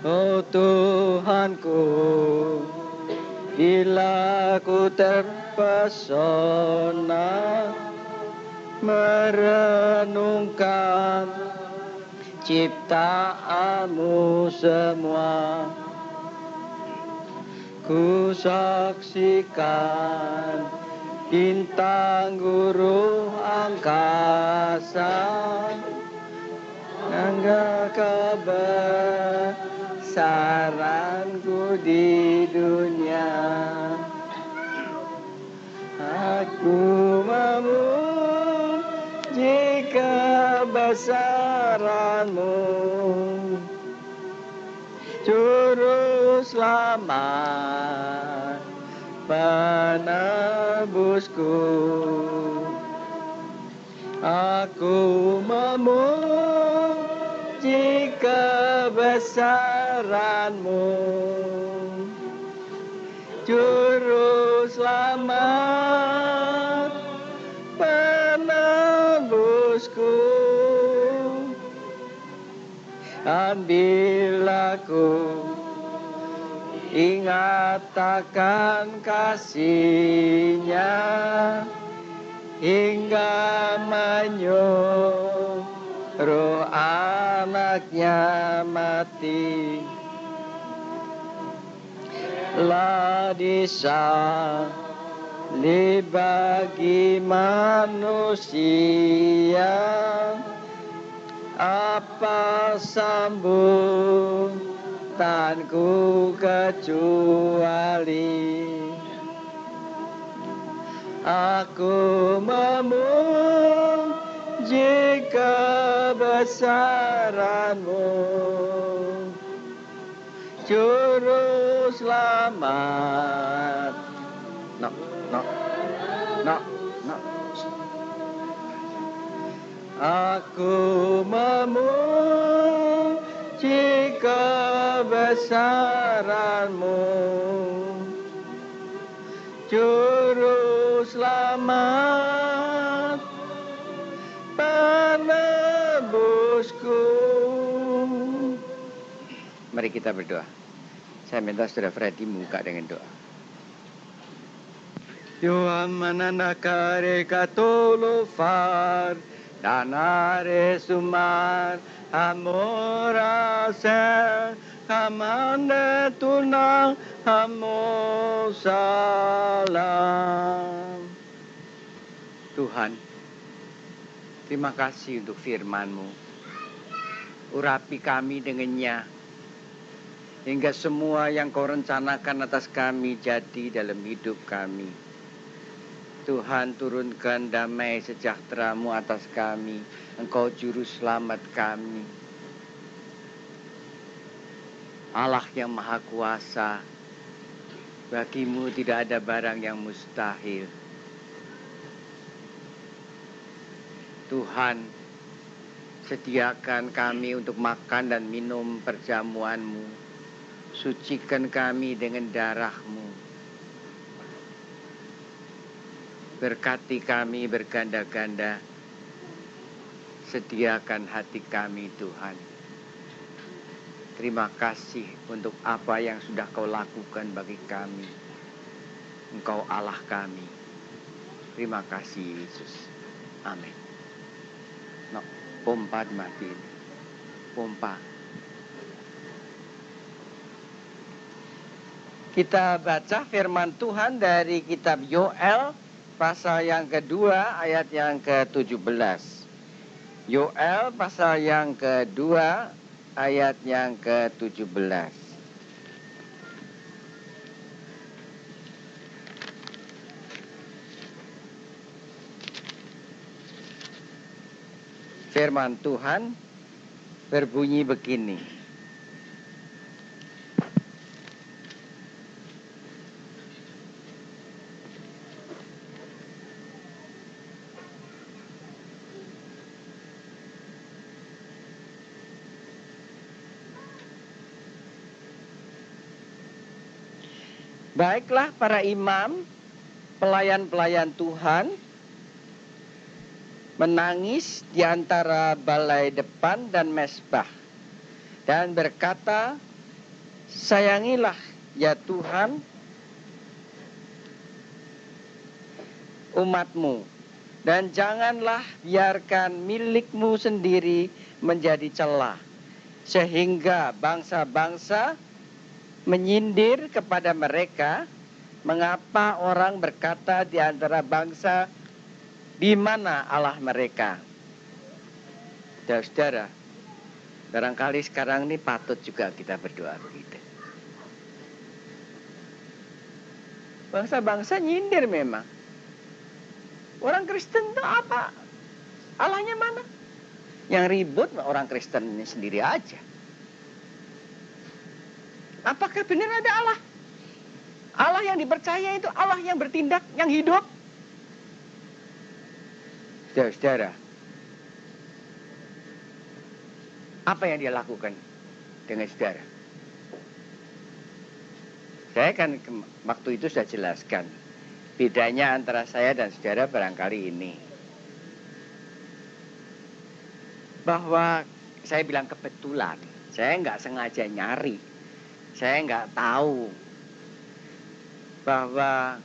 Oh Tuhanku, bila ku terpesona merenungkan ciptaanmu semua, ku saksikan bintang guru angkasa, angga kebesaranku di dunia. Aku memuji kebesaranmu, Juru Selamat penebusku. Aku memuji kebesaranmu, Juru Selamat penebusku. Dan bila ku ingat akan kasih-Nya hingga menyuruh anaknya mati, lah disalib bagi manusia, apa sambutanku kecuali aku memuji kebesaranmu, Juru Selamat. No. Aku memuji kebesaranmu, Juru Selamat penebusku. Mari kita berdoa. Saya minta Saudara Freddy membuka dengan doa. Yohamana kare katolo far danare sumar amora se amande tuna amo salam. Tuhan, terima kasih untuk firman-Mu. Urapi kami dengannya, hingga semua yang Kau rencanakan atas kami jadi dalam hidup kami. Tuhan, turunkan damai sejahtera-Mu atas kami. Engkau juru selamat kami. Allah yang maha kuasa, bagi-Mu tidak ada barang yang mustahil. Tuhan, sediakan kami untuk makan dan minum perjamuan-Mu. Sucikan kami dengan darah-Mu. Berkati kami berganda-ganda. Sediakan hati kami, Tuhan. Terima kasih untuk apa yang sudah Kau lakukan bagi kami. Engkau Allah kami. Terima kasih, Yesus. Amin. No, pompa dimatiin. Pompa. Kita baca firman Tuhan dari kitab Yoel, pasal yang kedua, ayat yang ke-17. Yoel, pasal yang kedua, ayat yang ke-17. Firman Tuhan berbunyi begini. Baiklah para imam, pelayan-pelayan Tuhan, menangis di antara balai depan dan mezbah, dan berkata, Sayangilah ya Tuhan umat-Mu, dan janganlah biarkan milik-Mu sendiri menjadi celah, sehingga bangsa-bangsa menyindir kepada mereka. Mengapa orang berkata di antara bangsa, di mana Allah mereka? Saudara, barangkali sekarang ini patut juga kita berdoa begitu. Bangsa-bangsa nyindir memang. Orang Kristen itu apa? Allahnya mana? Yang ribut orang Kristen ini sendiri aja. Apakah benar ada Allah? Allah yang dipercaya itu Allah yang bertindak, yang hidup. Saudara, apa yang dia lakukan dengan saudara? Saya kan waktu itu sudah jelaskan bedanya antara saya dan saudara barangkali ini. Bahwa saya bilang kebetulan, saya nggak sengaja nyari, saya nggak tahu bahwa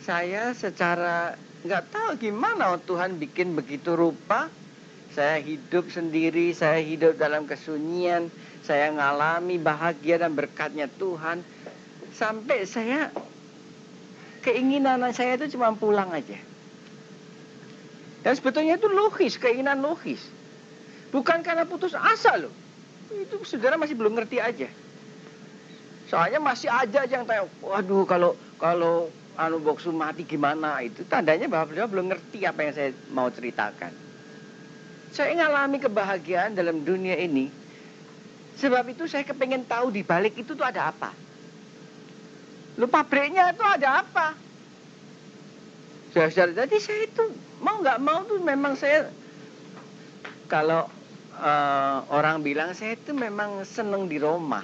saya secara nggak tahu gimana Tuhan bikin begitu rupa. Saya hidup sendiri, saya hidup dalam kesunyian, saya ngalami bahagia dan berkatnya Tuhan. Sampai saya, keinginan saya itu cuma pulang aja. Dan sebetulnya itu logis, keinginan logis. Bukan karena putus asa loh. Itu saudara masih belum ngerti aja. Soalnya masih aja yang tanya, waduh kalau Boksu mati gimana? Itu tandanya bahwa beliau belum ngerti apa yang saya mau ceritakan. Saya ngalami kebahagiaan dalam dunia ini. Sebab itu saya kepengen tahu di balik itu tuh ada apa. Lu pabriknya itu ada apa? Saudara, jadi saya itu mau nggak mau tuh memang saya, kalau orang bilang saya itu memang seneng di Roma.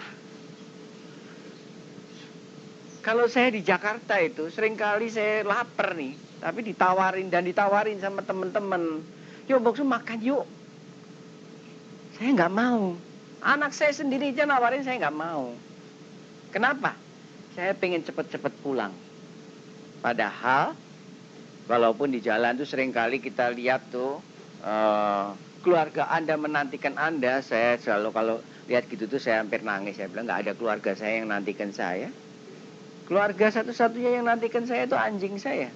Kalau saya di Jakarta itu seringkali saya lapar nih, tapi ditawarin sama teman-teman, yuk Boksu makan yuk. Saya nggak mau. Anak saya sendiri aja nawarin, saya nggak mau. Kenapa? Saya pengen cepet-cepet pulang. Padahal walaupun di jalan tuh seringkali kita lihat tuh keluarga Anda menantikan Anda. Saya selalu kalau lihat gitu tuh saya hampir nangis. Saya bilang nggak ada keluarga saya yang nantikan saya. Keluarga satu-satunya yang nantikan saya itu anjing saya.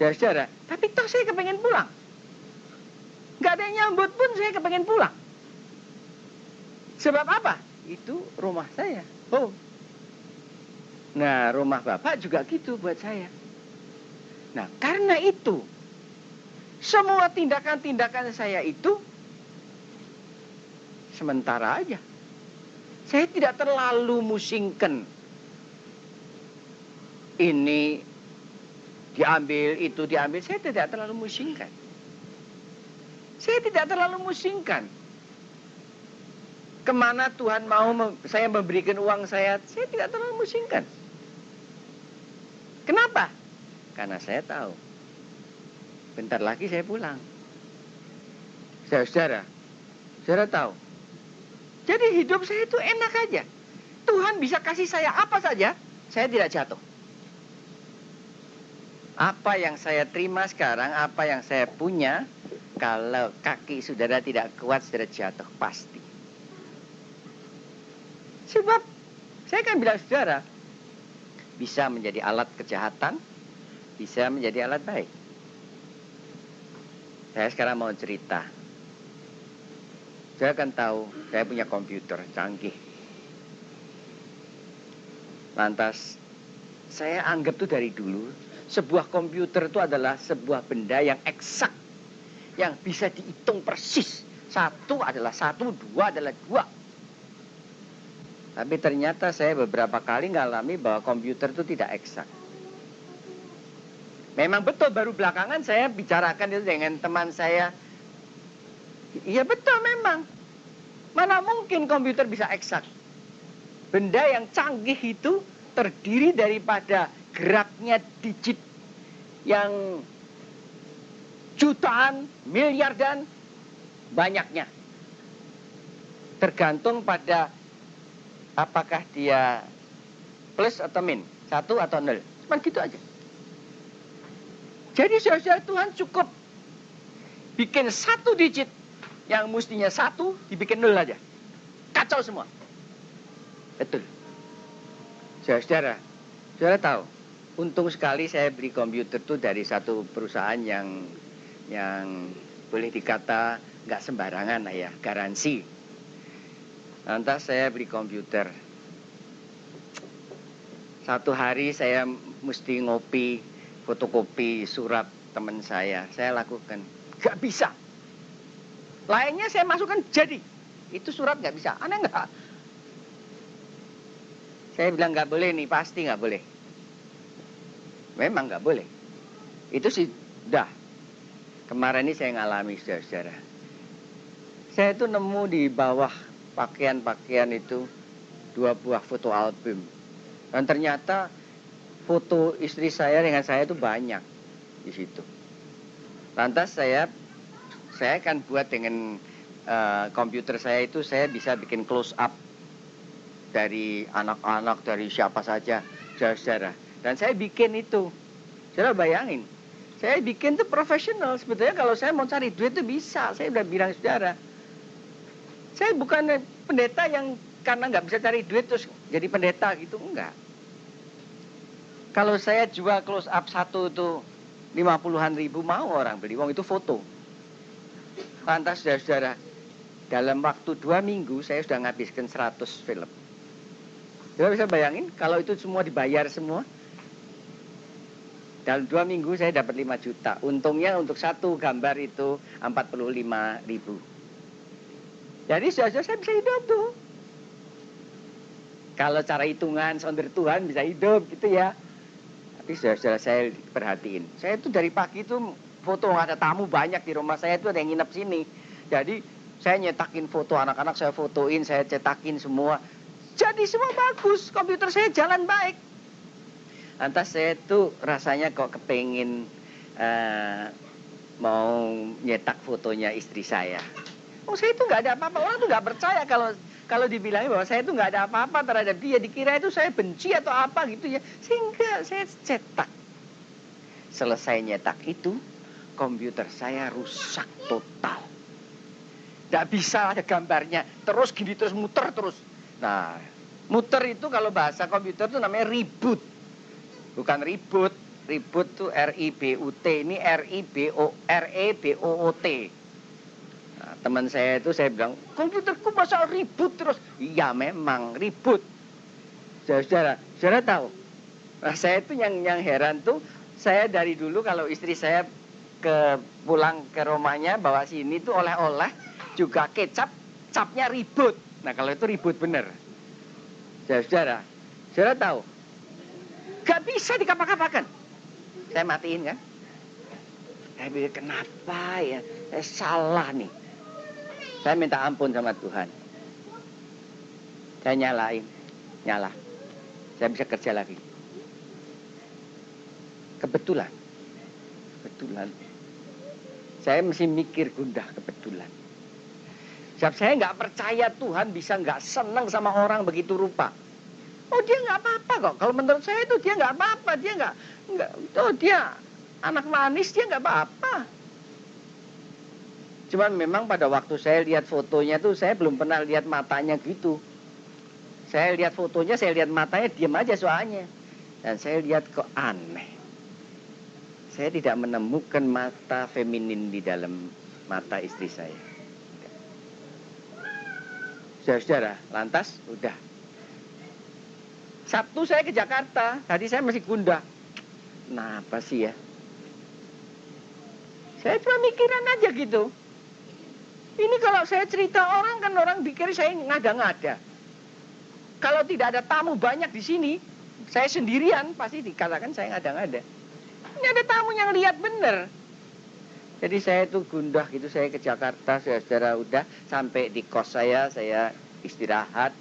Saudara, tapi toh saya kepengen pulang. Gak ada yang nyambut pun saya kepengen pulang. Sebab apa? Itu rumah saya. Oh. Nah, rumah Bapak juga gitu buat saya. Nah, karena itu, semua tindakan-tindakan saya itu sementara aja. Saya tidak terlalu musingkan. Ini diambil, itu diambil. Saya tidak terlalu musingkan. Saya tidak terlalu musingkan. Kemana Tuhan mau saya memberikan uang saya tidak terlalu musingkan. Kenapa? Karena saya tahu bentar lagi saya pulang. Saudara tahu. Jadi hidup saya itu enak aja. Tuhan bisa kasih saya apa saja, saya tidak jatuh. Apa yang saya terima sekarang, apa yang saya punya, kalau kaki saudara tidak kuat, saudara jatuh pasti. Sebab saya kan bilang saudara, bisa menjadi alat kejahatan, bisa menjadi alat baik. Saya sekarang mau cerita. Saya kan tahu, saya punya komputer canggih. Lantas, saya anggap tuh dari dulu, sebuah komputer itu adalah sebuah benda yang eksak, yang bisa dihitung persis. 1 adalah 1, 2 adalah 2. Tapi ternyata saya beberapa kali ngalami bahwa komputer itu tidak eksak. Memang betul, baru belakangan saya bicarakan itu dengan teman saya. Iya betul memang. Mana mungkin komputer bisa eksak? Benda yang canggih itu terdiri daripada geraknya digit yang jutaan, miliar dan banyaknya. Tergantung pada Apakah dia plus atau min? 1 atau 0? Cuma gitu aja. Jadi saudara Tuhan cukup bikin 1 digit yang mestinya 1 dibikin 0 aja. Kacau semua. Betul. Saudara tahu, untung sekali saya beli komputer tuh dari satu perusahaan yang boleh dikata nggak sembarangan lah ya, garansi. Lantas saya beli komputer. Satu hari saya mesti ngopi, fotokopi surat teman saya lakukan. Nggak bisa. Lainnya saya masukkan jadi. Itu surat nggak bisa. Aneh nggak? Saya bilang nggak boleh nih, pasti nggak boleh. Memang nggak boleh. Itu sih dah. Kemarin ini saya ngalami, saudara-saudara. Saya itu nemu di bawah pakaian-pakaian itu 2 buah foto album. Dan ternyata foto istri saya dengan saya itu banyak di situ. Lantas saya akan buat dengan komputer saya itu, saya bisa bikin close up dari anak-anak, dari siapa saja, saudara. Dan saya bikin itu. Saudara bayangin, saya bikin itu profesional. Sebetulnya kalau saya mau cari duit itu bisa. Saya udah bilang saudara. Saya bukan pendeta yang karena nggak bisa cari duit terus jadi pendeta gitu, enggak. Kalau saya jual close up 1 itu 50-an ribu, mau orang beli. Wong itu foto. Lantas saudara, dalam waktu 2 minggu saya sudah ngabiskan 100 film. Saudara bisa bayangin kalau itu semua dibayar semua. Dalam 2 minggu saya dapat 5 juta. Untungnya untuk 1 gambar itu 45 ribu. Jadi saudara, saya bisa hidup tuh. Kalau cara hitungan sonder Tuhan bisa hidup gitu ya. Tapi saudara, saya perhatiin. Saya itu dari pagi itu foto, ada tamu banyak di rumah saya itu, ada yang nginep sini. Jadi saya nyetakin foto anak-anak, saya fotoin, saya cetakin semua. Jadi semua bagus, komputer saya jalan baik. Lantas saya tuh rasanya kok kepengin mau nyetak fotonya istri saya. Oh, saya itu nggak ada apa-apa. Orang tuh nggak percaya kalau dibilangin bahwa saya itu nggak ada apa-apa terhadap dia. Dikira itu saya benci atau apa gitu ya. Sehingga saya cetak. Selesai nyetak itu, komputer saya rusak total. Nggak bisa ada gambarnya. Terus gini, terus muter terus. Nah, muter itu kalau bahasa komputer itu namanya reboot. Bukan reboot. Reboot itu R-I-B-U-T. Ini R-I-B-O-R-E-B-O-O-T. Nah, teman saya itu saya bilang, komputerku masa reboot terus? Iya memang reboot. Saudara tahu. Nah, saya itu yang heran tuh, saya dari dulu kalau istri saya pulang ke rumahnya bawa sini tuh oleh-oleh juga kecap, capnya ribut. Nah, kalau itu ribut bener. Saudara tahu, gak bisa dikapak-kapakan. Saya matiin kan. Saya pikir kenapa ya, saya salah nih. Saya minta ampun sama Tuhan. Saya nyala. Saya bisa kerja lagi. Kebetulan. Saya mesti mikir gundah kebetulan. Sebab saya nggak percaya Tuhan bisa nggak senang sama orang begitu rupa. Oh, dia nggak apa-apa kok. Kalau menurut saya itu dia nggak apa-apa. Dia anak manis, dia nggak apa-apa. Cuman memang pada waktu saya lihat fotonya tuh saya belum pernah lihat matanya gitu. Saya lihat fotonya, saya lihat matanya diam aja soalnya. Dan saya lihat kok aneh. Saya tidak menemukan mata feminin di dalam mata istri saya. Saudara, lantas udah. Sabtu saya ke Jakarta, tadi saya masih gundah. Nah, apa sih ya? Saya cuma mikiran aja gitu. Ini kalau saya cerita orang kan orang pikir saya ngada-ngada. Kalau tidak ada tamu banyak di sini, saya sendirian pasti dikatakan saya ngada-ngada. Ini ada tamu yang lihat bener. Jadi saya tuh gundah gitu, saya ke Jakarta, saudara udah sampai di kos saya istirahat.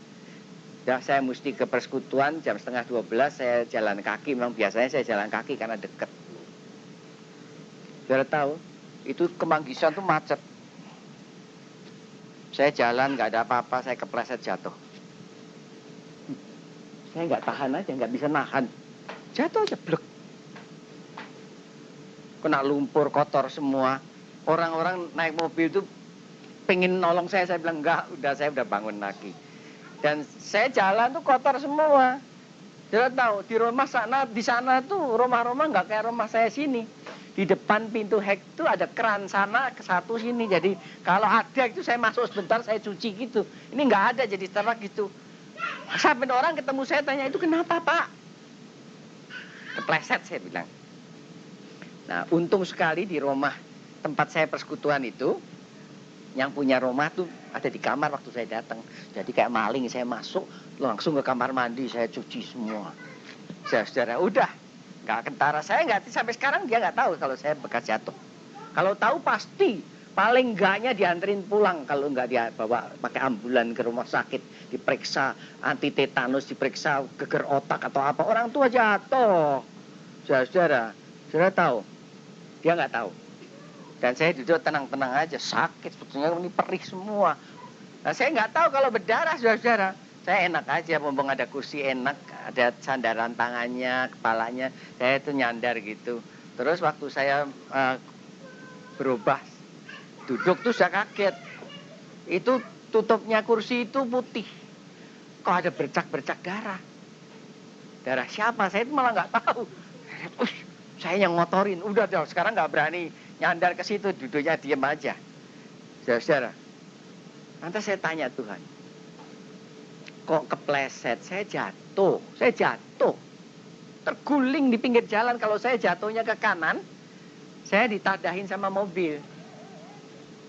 Ya, saya mesti ke persekutuan jam 11:30, saya jalan kaki. Memang biasanya saya jalan kaki karena deket. Saudara tahu, itu ke Manggisan tuh macet. Saya jalan nggak ada apa-apa, saya kepleset jatuh. Saya nggak tahan aja, nggak bisa nahan. Jatuh aja, blek. Kena lumpur, kotor semua. Orang-orang naik mobil itu pengen nolong saya bilang enggak, saya udah bangun lagi. Dan saya jalan tuh kotor semua. Dia tahu di rumah sana, di sana tuh rumah-rumah nggak kayak rumah saya sini. Di depan pintu hek itu ada keran sana ke satu sini. Jadi kalau ada itu saya masuk sebentar, saya cuci gitu. Ini nggak ada, jadi terang gitu. Sampai orang ketemu saya tanya, itu kenapa Pak? Kepleset saya bilang. Nah, untung sekali di rumah tempat saya persekutuan itu, yang punya rumah tuh ada di kamar waktu saya datang. Jadi kayak maling, saya masuk langsung ke kamar mandi, saya cuci semua. Saudara, udah nggak kentara. Saya nggak, sampai sekarang dia nggak tahu kalau saya bekas jatuh. Kalau tahu pasti paling enggaknya dianterin pulang, kalau nggak dia bawa pakai ambulan ke rumah sakit, diperiksa anti tetanus, diperiksa geger otak atau apa. Orang tua jatuh. Saudara tahu? Dia nggak tahu. Dan saya duduk tenang-tenang aja, sakit sebetulnya, ini perih semua. Nah, saya nggak tahu kalau berdarah, saudara. Saya enak aja, mumpung ada kursi enak, ada sandaran tangannya, kepalanya, saya itu nyandar gitu. Terus waktu saya berubah, duduk tuh saya kaget. Itu tutupnya kursi itu putih. Kok ada bercak-bercak darah? Darah siapa? Saya itu malah nggak tahu. Saya yang ngotorin, udah dong, sekarang nggak berani nyandar ke situ, duduknya diem aja. Saudara, nanti saya tanya Tuhan, kok kepleset? Saya jatuh, terguling di pinggir jalan. Kalau saya jatuhnya ke kanan, saya ditadahin sama mobil.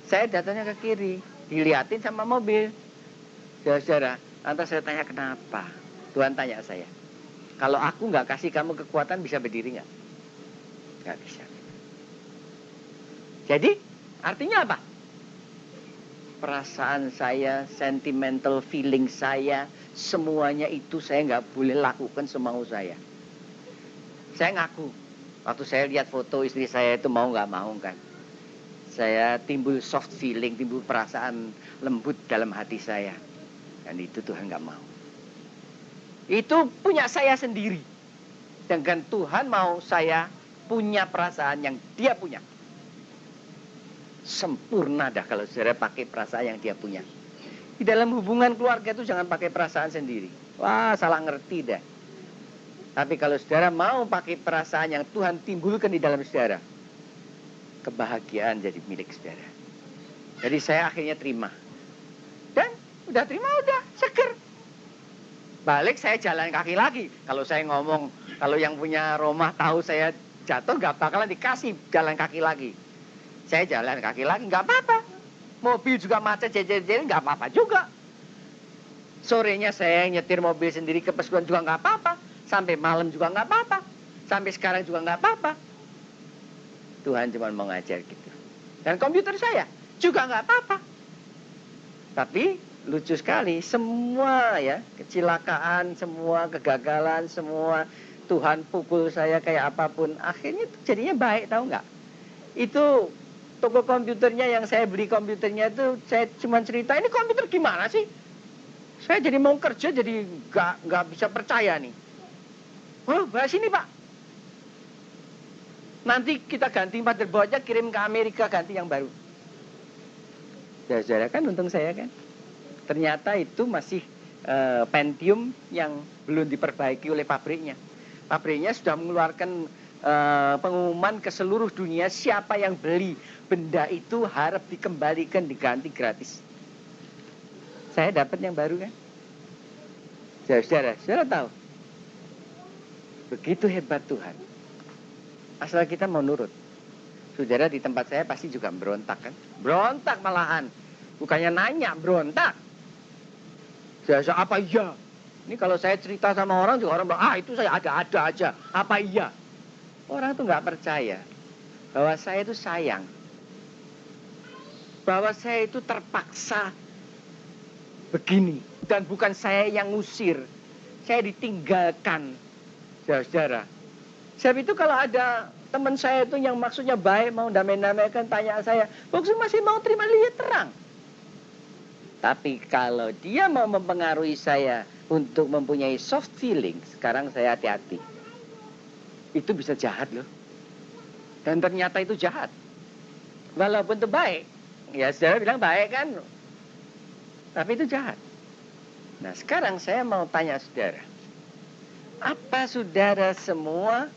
Saya jatuhnya ke kiri, diliatin sama mobil. Saudara, nanti saya tanya kenapa? Tuhan tanya saya, kalau aku nggak kasih kamu kekuatan, bisa berdiri nggak? Nggak bisa. Jadi artinya apa? Perasaan saya, sentimental feeling saya, semuanya itu saya nggak boleh lakukan semau saya. Saya ngaku, waktu saya lihat foto istri saya itu mau nggak mau kan, saya timbul soft feeling, timbul perasaan lembut dalam hati saya. Dan itu Tuhan nggak mau. Itu punya saya sendiri. Sedangkan Tuhan mau saya punya perasaan yang dia punya. Sempurna dah kalau saudara pakai perasaan yang dia punya. Di dalam hubungan keluarga itu jangan pakai perasaan sendiri. Wah, salah ngerti dah. Tapi kalau saudara mau pakai perasaan yang Tuhan timbulkan di dalam saudara, kebahagiaan jadi milik saudara. Jadi saya akhirnya terima. Dan udah terima, udah seger. Balik saya jalan kaki lagi. Kalau saya ngomong, kalau yang punya rumah tahu saya jatuh, nggak bakalan dikasih jalan kaki lagi. Saya jalan kaki lagi, nggak apa-apa. Mobil juga macet, jejer-jejer, nggak apa-apa juga. Sorenya saya nyetir mobil sendiri ke persekutuan juga nggak apa-apa. Sampai malam juga nggak apa-apa. Sampai sekarang juga nggak apa-apa. Tuhan cuma mau ngajar gitu. Dan komputer saya juga nggak apa-apa. Tapi lucu sekali, semua ya, kecelakaan, semua kegagalan, semua Tuhan pukul saya kayak apapun, akhirnya jadinya baik, tahu nggak? Itu toko komputernya yang saya beli komputernya itu, saya cuma cerita, ini komputer gimana sih? Saya jadi mau kerja jadi nggak bisa percaya nih. Oh, bahas ini Pak. Nanti kita ganti motherboardnya, kirim ke Amerika, ganti yang baru. Saudara kan untung saya kan. Ternyata itu masih Pentium yang belum diperbaiki oleh pabriknya. Pabriknya sudah mengeluarkan pengumuman ke seluruh dunia, siapa yang beli benda itu harap dikembalikan, diganti gratis. Saya dapat yang baru kan. Saudara tahu. Begitu hebat Tuhan. Asal kita mau nurut. Saudara di tempat saya pasti juga berontak kan. Berontak malahan. Bukannya nanya, berontak. Saya apa iya? Ini kalau saya cerita sama orang juga orang bilang, itu saya ada-ada aja. Apa iya? Orang tuh nggak percaya bahwa saya itu sayang. Bahwa saya itu terpaksa begini. Dan bukan saya yang ngusir. Saya ditinggalkan. Saudara. Sebab itu kalau ada teman saya itu yang maksudnya baik, mau damai-damaikan, tanya saya, maksud masih mau terima, lihat terang. Tapi kalau dia mau mempengaruhi saya untuk mempunyai soft feeling, sekarang saya hati-hati. Itu bisa jahat loh. Dan ternyata itu jahat. Walaupun itu baik. Ya saudara bilang baik kan. Tapi itu jahat. Nah sekarang saya mau tanya saudara. Apa saudara semua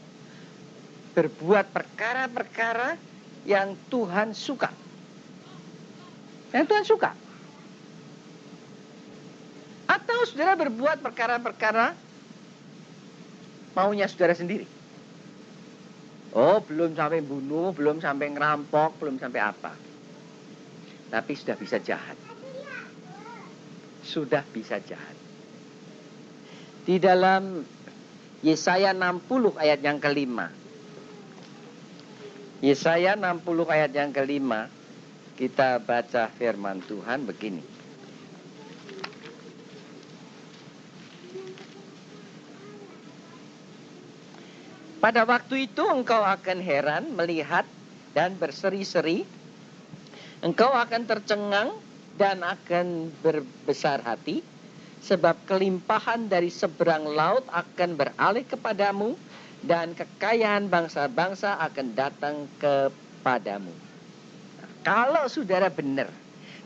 berbuat perkara-perkara yang Tuhan suka? Yang Tuhan suka? Atau saudara berbuat perkara-perkara maunya saudara sendiri? Oh, belum sampai bunuh, belum sampai ngerampok, belum sampai apa. Tapi sudah bisa jahat. Sudah bisa jahat. Di dalam Yesaya 60 ayat yang kelima. Yesaya 60 ayat yang kelima. Kita baca firman Tuhan begini. Pada waktu itu engkau akan heran melihat dan berseri-seri. Engkau akan tercengang dan akan berbesar hati. Sebab kelimpahan dari seberang laut akan beralih kepadamu. Dan kekayaan bangsa-bangsa akan datang kepadamu. Nah, kalau saudara benar.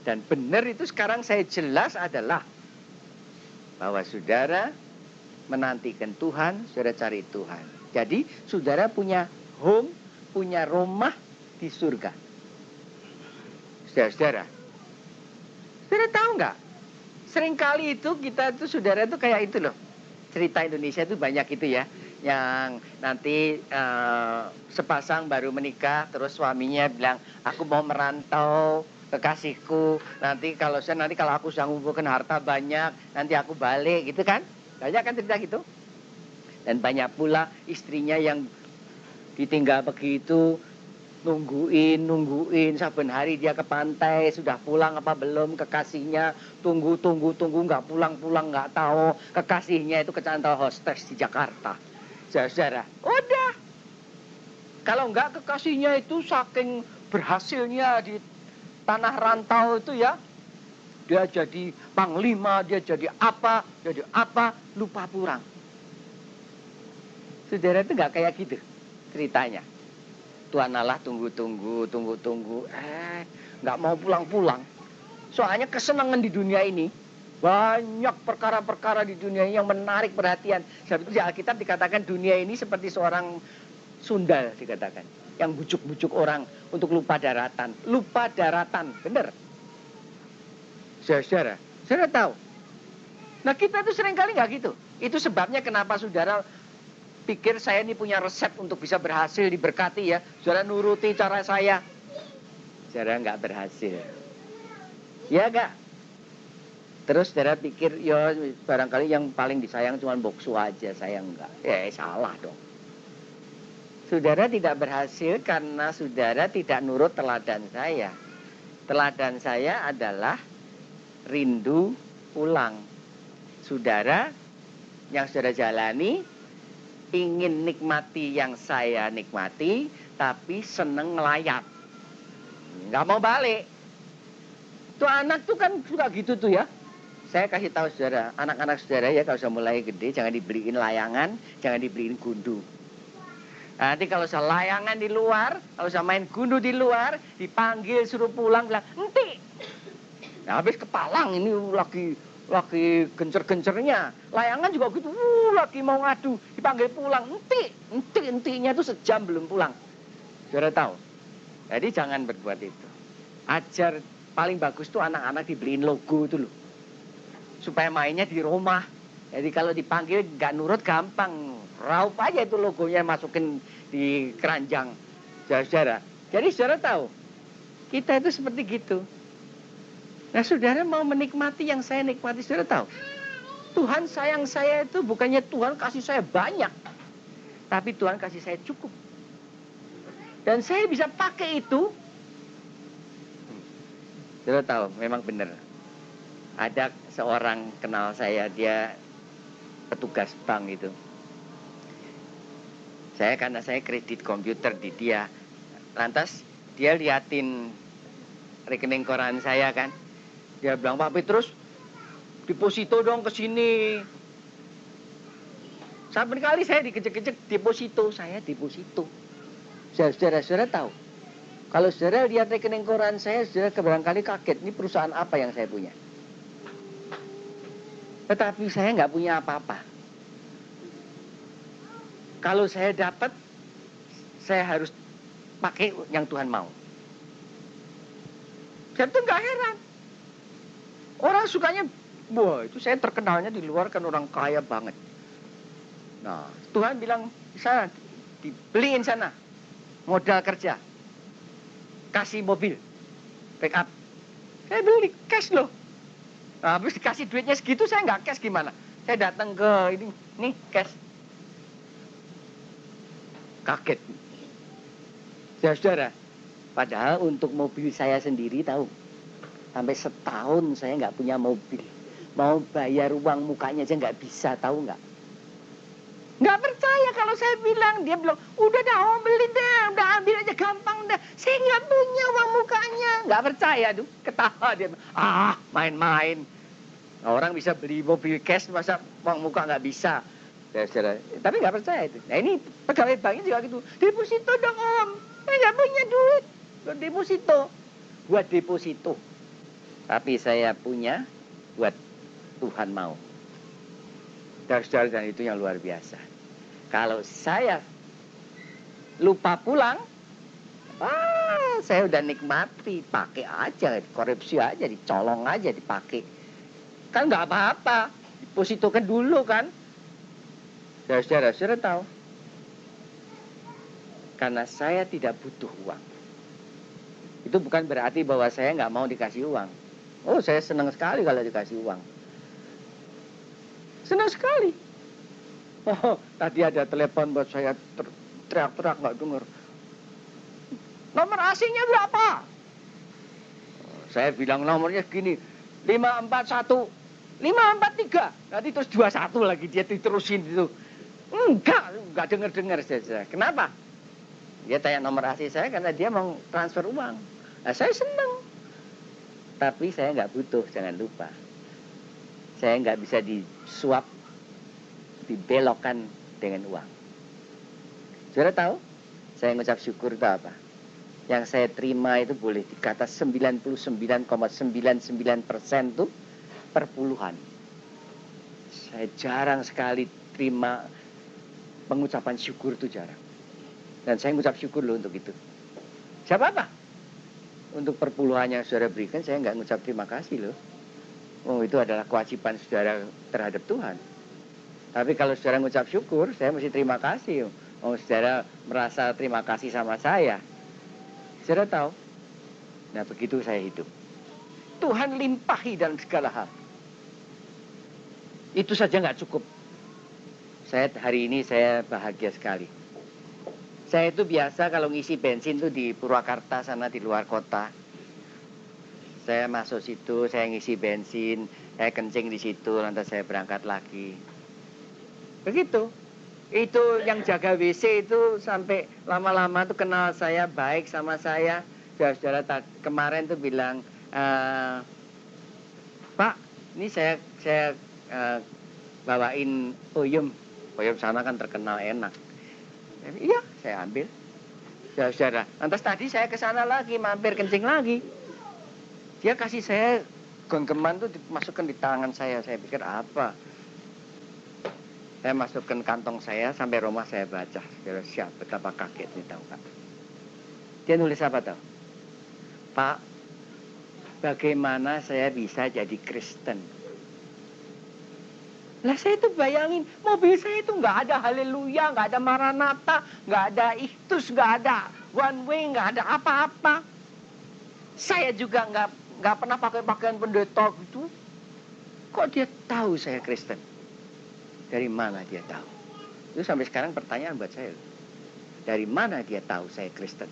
Dan benar itu sekarang saya jelas adalah. Bahwa saudara menantikan Tuhan, saudara cari Tuhan. Jadi saudara punya home, punya rumah di surga. Saudara-saudara. Saudara tahu nggak? Seringkali itu kita tuh saudara tuh kayak itu loh. Cerita Indonesia itu banyak itu ya. Yang nanti sepasang baru menikah terus suaminya bilang, aku mau merantau kekasihku. Nanti kalau aku sudah mengumpulkan harta banyak, nanti aku balik gitu kan. Banyak kan cerita gitu. Dan banyak pula istrinya yang ditinggal begitu, nungguin, saben hari dia ke pantai, sudah pulang apa belum kekasihnya, tunggu, nggak pulang, nggak tahu, kekasihnya itu kecantol hostes di Jakarta. Saudara, udah. Kalau nggak kekasihnya itu saking berhasilnya di tanah rantau itu ya, dia jadi panglima, dia jadi apa, lupa pulang. Saudara itu nggak kayak gitu ceritanya. Tuhan Allah tunggu, nggak mau pulang. Soalnya kesenangan di dunia ini, banyak perkara-perkara di dunia ini yang menarik perhatian. Sebab itu di Alkitab dikatakan dunia ini seperti seorang sundal dikatakan. Yang bujuk-bujuk orang untuk lupa daratan. Lupa daratan, benar. Saudara tahu. Nah kita tuh seringkali nggak gitu. Itu sebabnya kenapa saudara pikir saya ini punya resep untuk bisa berhasil diberkati ya. Saudara nuruti cara saya. Saudara nggak berhasil. Ya nggak? Terus saudara pikir ya barangkali yang paling disayang cuma boksu aja, saya enggak. Ya salah dong. Saudara tidak berhasil karena saudara tidak nurut teladan saya. Teladan saya adalah rindu pulang. Saudara yang saudara jalani ingin nikmati yang saya nikmati, tapi seneng ngelayap. Nggak mau balik. Tuh anak tuh kan suka gitu tuh ya. Saya kasih tahu saudara, anak-anak saudara ya kalau sudah mulai gede, jangan dibeliin layangan, jangan dibeliin gundu. Nanti kalau saya layangan di luar, kalau saya main gundu di luar, dipanggil suruh pulang, bilang, "Enti." Nah habis kepalang ini lagi gencer-gencernya. Layangan juga gitu, lagi mau ngadu, dipanggil pulang, entinya itu sejam belum pulang. Saudara tahu. Jadi jangan berbuat itu. Ajar paling bagus tuh anak-anak dibeliin logo itu loh. Supaya mainnya di rumah. Jadi kalau dipanggil nggak nurut gampang. Raup aja itu logonya masukin di keranjang. Saudara. Jadi saudara tahu. Kita itu seperti gitu. Nah saudara mau menikmati yang saya nikmati, saudara tahu. Tuhan sayang saya itu bukannya Tuhan kasih saya banyak. Tapi Tuhan kasih saya cukup. Dan saya bisa pakai itu. Saudara tahu, memang benar. Ada seorang kenal saya, dia petugas bank itu. Karena saya kredit komputer di dia. Lantas dia liatin rekening koran saya kan. Dia bilang, Pak Petrus, deposito dong ke sini Saben kali saya dikejek-kejek deposito, saya deposito. Saudara-saudara tahu, kalau saudara lihat rekening koran saya, saudara barangkali kaget, ini perusahaan apa yang saya punya. Tetapi saya nggak punya apa-apa. Kalau saya dapat, saya harus pakai yang Tuhan mau. Saya tuh nggak heran. Orang sukanya, wah itu saya terkenalnya di luar kan orang kaya banget. Nah, Tuhan bilang, sana, dibeliin sana, modal kerja, kasih mobil, pick up. Saya beli cash loh. Nah, habis dikasih duitnya segitu, saya nggak cash gimana? Saya datang ke ini, nih cash. Kaget. Saudara, padahal untuk mobil saya sendiri tahu, sampai setahun saya nggak punya mobil. Mau bayar uang mukanya aja nggak bisa, tahu nggak? Nggak percaya kalau saya bilang. Dia bilang, udah dah om beli deh, udah ambil aja gampang dah. Saya nggak punya uang mukanya. Nggak percaya tuh, ketawa dia. Main-main. Orang bisa beli mobil cash, masa uang muka nggak bisa. Saudara, tapi nggak percaya itu. Nah ini pegawai banknya juga gitu. Deposito dong om, saya nggak punya duit. Buat deposito. Buat deposito. Tapi saya punya buat Tuhan mau. Saudara, dan itu yang luar biasa. Kalau saya lupa pulang, saya udah nikmati, pakai aja, korupsi aja, dicolong aja, dipakai. Kan nggak apa-apa, depositokan dulu kan. Saudara tahu, karena saya tidak butuh uang. Itu bukan berarti bahwa saya nggak mau dikasih uang. Oh, saya senang sekali kalau dikasih uang. Senang sekali. Oh, tadi ada telepon buat saya, teriak-teriak nggak dengar. Nomor asingnya berapa? Saya bilang nomornya gini, 541, 543. Nanti terus 21 lagi, dia diterusin itu. Enggak dengar saja. Kenapa? Dia tanya nomor asing saya karena dia mau transfer uang. Nah, saya senang. Tapi saya nggak butuh, jangan lupa. Saya nggak bisa disuap, dibelokkan dengan uang. Saudara tahu, saya ngucap syukur itu apa? Yang saya terima itu boleh dikata 99,99% itu perpuluhan. Saya jarang sekali terima pengucapan syukur, itu jarang. Dan saya ngucap syukur loh untuk itu. Siapa apa? Untuk perpuluhan yang saudara berikan, saya nggak ngucap terima kasih loh. Oh, itu adalah kewajiban saudara terhadap Tuhan. Tapi kalau saudara ngucap syukur, saya mesti terima kasih. Oh, saudara merasa terima kasih sama saya. Saudara tahu? Nah, begitu saya hidup. Tuhan limpahi dalam segala hal. Itu saja nggak cukup. Hari ini saya bahagia sekali. Saya itu biasa kalau ngisi bensin tuh di Purwakarta sana, di luar kota. Saya masuk situ, saya ngisi bensin, saya kencing di situ, lantas saya berangkat lagi. Begitu. Itu yang jaga WC itu sampai lama-lama tuh kenal saya, baik sama saya. Saudara kemarin tuh bilang, Pak, ini saya bawain oyum. Oyum sana kan terkenal enak. Iya, saya ambil. Saudara, lantas tadi saya ke sana lagi, mampir kencing lagi. Dia kasih saya genggaman tuh dimasukkan di tangan saya. Saya pikir apa? Saya masukkan kantong saya, sampai rumah saya baca. Siap, betapa kagetnya tahu Pak. Dia nulis apa tahu? Pak, bagaimana saya bisa jadi Kristen? Lah saya itu bayangin, mobil saya itu nggak ada haleluya, nggak ada maranatha, nggak ada ihtus, nggak ada one way, nggak ada apa-apa. Saya juga nggak pernah pakai pakaian pendeta gitu. Kok dia tahu saya Kristen? Dari mana dia tahu? Itu sampai sekarang pertanyaan buat saya. Dari mana dia tahu saya Kristen?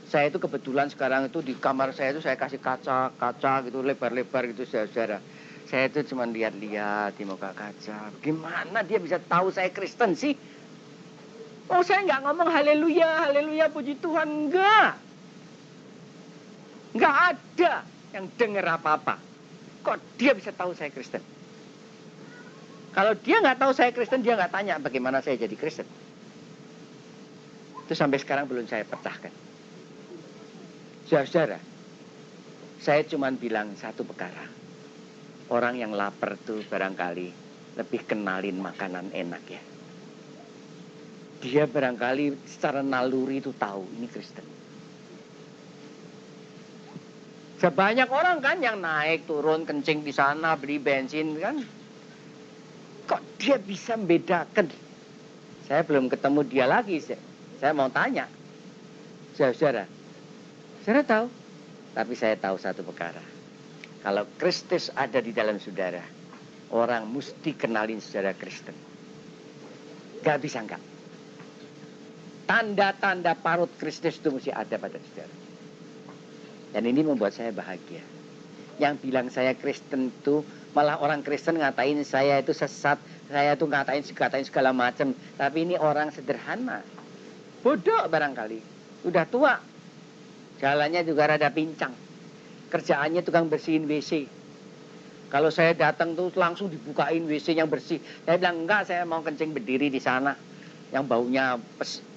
Saya itu kebetulan sekarang itu di kamar saya itu saya kasih kaca gitu lebar-lebar gitu saudara. Saya itu cuma lihat-lihat di muka kaca. Gimana dia bisa tahu saya Kristen sih? Oh, saya nggak ngomong haleluya, haleluya, puji Tuhan, enggak. Nggak ada yang dengar apa-apa. Kok dia bisa tahu saya Kristen? Kalau dia nggak tahu saya Kristen, dia nggak tanya bagaimana saya jadi Kristen. Itu sampai sekarang belum saya pecahkan. Saudara, saya cuma bilang satu perkara. Orang yang lapar tuh barangkali lebih kenalin makanan enak ya. Dia barangkali secara naluri itu tahu ini Kristen. Sebanyak orang kan yang naik turun kencing di sana beli bensin kan. Kok dia bisa membedakan? Saya belum ketemu dia lagi. Saya mau tanya. Saudara, saudara tahu? Tapi saya tahu satu perkara. Kalau Kristus ada di dalam saudara, orang mesti kenalin saudara Kristen. Gak bisa enggak. Tanda-tanda parut Kristus itu mesti ada pada saudara. Dan ini membuat saya bahagia. Yang bilang saya Kristen itu, malah orang Kristen ngatain saya itu sesat, saya itu ngatain segala macam. Tapi ini orang sederhana, bodoh barangkali, udah tua, jalannya juga rada pincang, kerjaannya tukang bersihin WC. Kalau saya datang tuh langsung dibukain WC yang bersih. Saya bilang enggak, saya mau kencing berdiri di sana, yang baunya